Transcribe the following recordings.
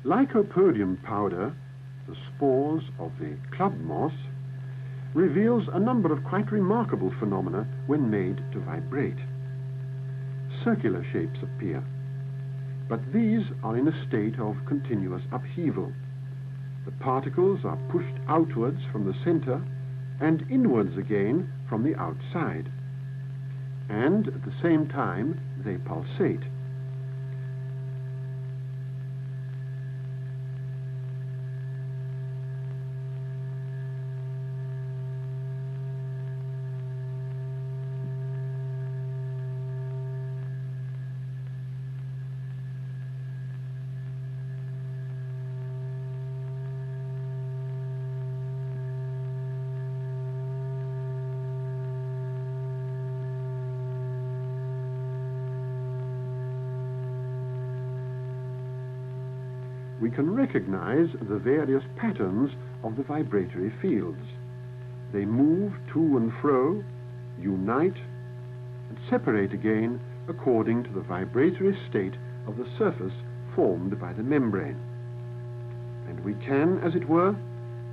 Lycopodium powder, the spores of the club moss, reveals a number of quite remarkable phenomena when made to vibrate. Circular shapes appear, but these are in a state of continuous upheaval. The particles are pushed outwards from the center and inwards again from the outside, and at the same time they pulsate. We can recognize the various patterns of the vibratory fields. They move to and fro, unite, and separate again according to the vibratory state of the surface formed by the membrane. And we can, as it were,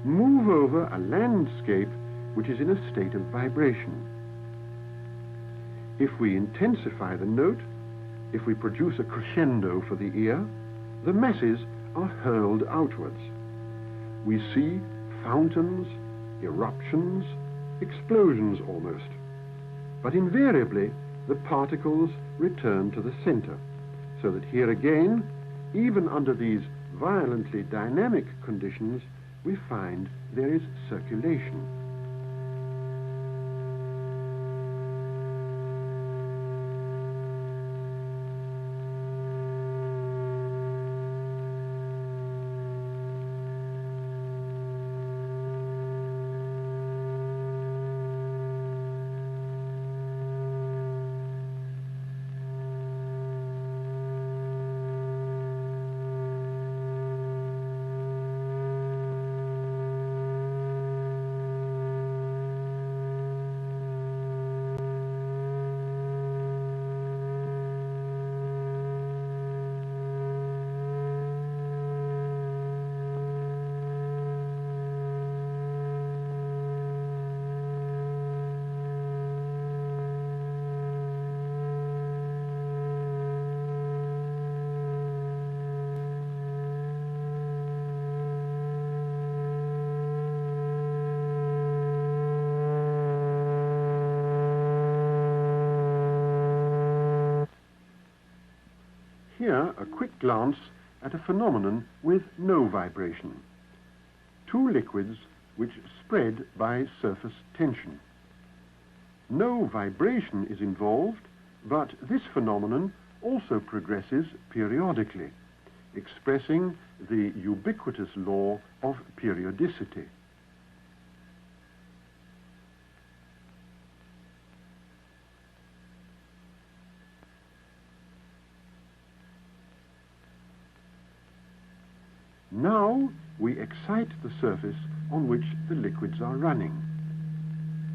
move over a landscape which is in a state of vibration. If we intensify the note, if we produce a crescendo for the ear, the masses are hurled outwards. We see fountains, eruptions, explosions almost, but invariably the particles return to the center, so that here again, even under these violently dynamic conditions, we find there is circulation. Here, a quick glance at a phenomenon with no vibration. Two liquids which spread by surface tension. No vibration is involved, but this phenomenon also progresses periodically, expressing the ubiquitous law of periodicity. Now we excite the surface on which the liquids are running.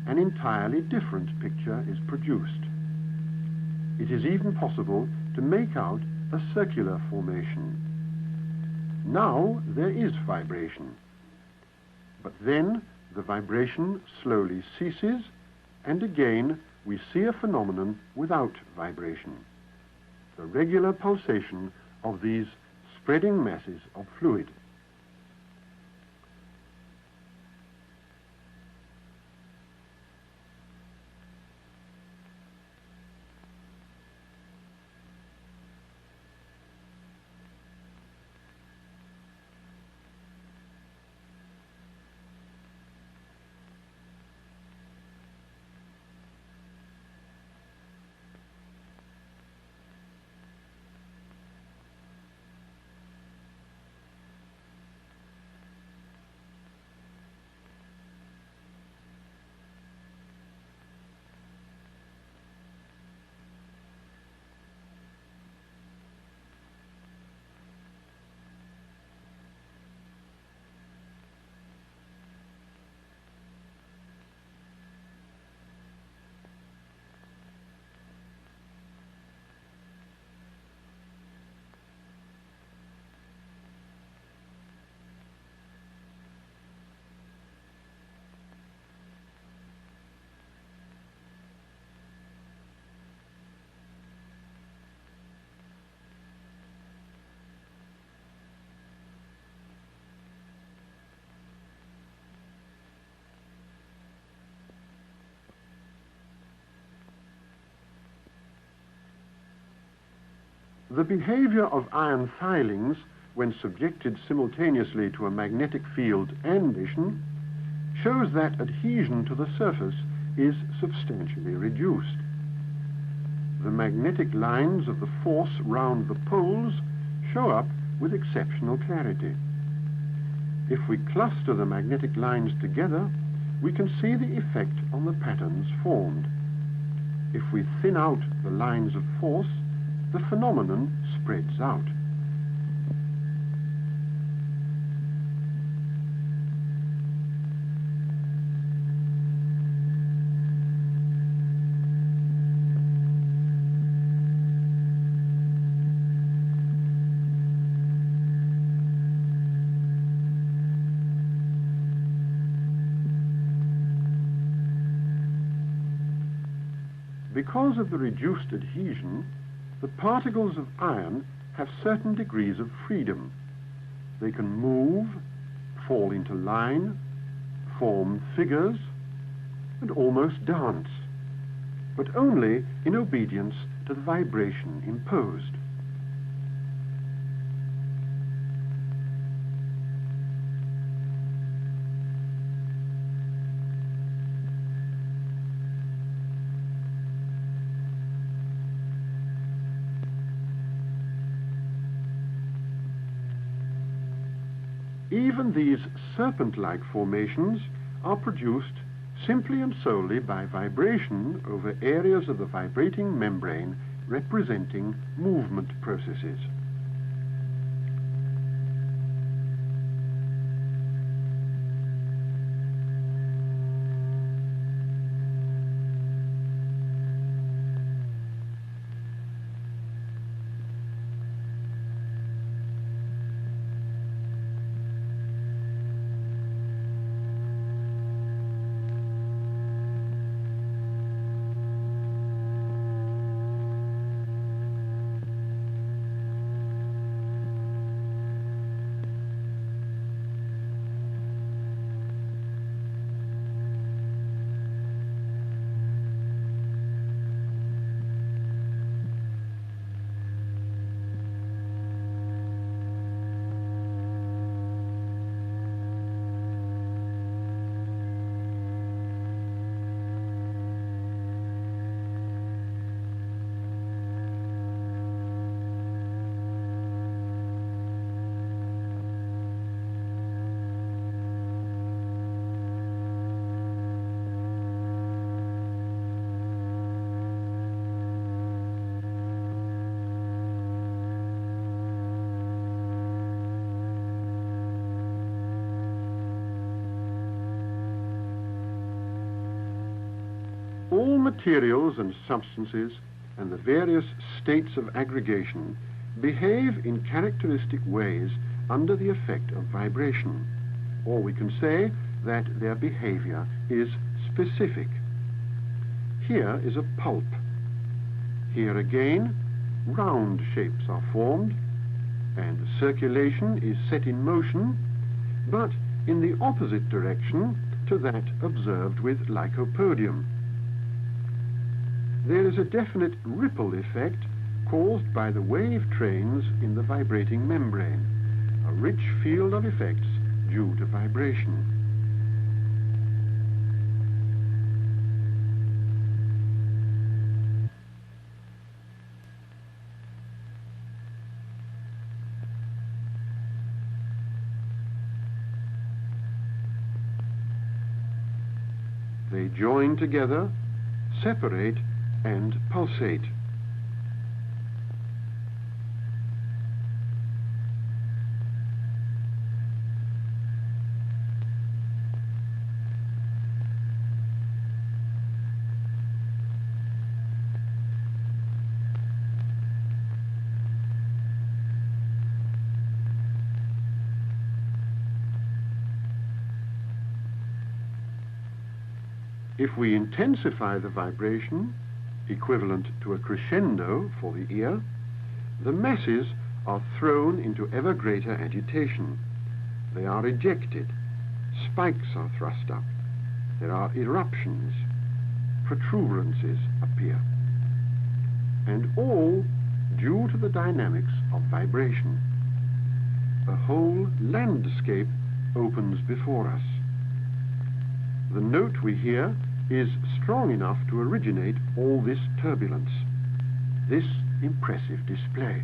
An entirely different picture is produced. It is even possible to make out a circular formation. Now there is vibration, but then the vibration slowly ceases, and again we see a phenomenon without vibration, the regular pulsation of these spreading masses of fluid. The behavior of iron filings when subjected simultaneously to a magnetic field and emission shows that adhesion to the surface is substantially reduced. The magnetic lines of the force round the poles show up with exceptional clarity. If we cluster the magnetic lines together, we can see the effect on the patterns formed. If we thin out the lines of force, the phenomenon spreads out. Because of the reduced adhesion, the particles of iron have certain degrees of freedom. They can move, fall into line, form figures, and almost dance, but only in obedience to the vibration imposed. Even these serpent-like formations are produced simply and solely by vibration over areas of the vibrating membrane representing movement processes. All materials and substances and the various states of aggregation behave in characteristic ways under the effect of vibration, or we can say that their behavior is specific. Here is a pulp. Here again, round shapes are formed, and circulation is set in motion, but in the opposite direction to that observed with lycopodium. There is a definite ripple effect caused by the wave trains in the vibrating membrane, a rich field of effects due to vibration. They join together, separate, and pulsate. If we intensify the vibration, equivalent to a crescendo for the ear, the masses are thrown into ever greater agitation. They are ejected, spikes are thrust up, there are eruptions, protuberances appear, and all due to the dynamics of vibration. A whole landscape opens before us. The note we hear is strong enough to originate all this turbulence, this impressive display.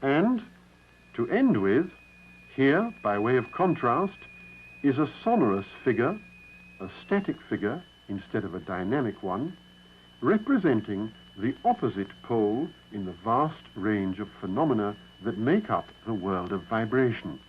And, to end with, here, by way of contrast, is a sonorous figure, a static figure instead of a dynamic one, representing the opposite pole in the vast range of phenomena that make up the world of vibration.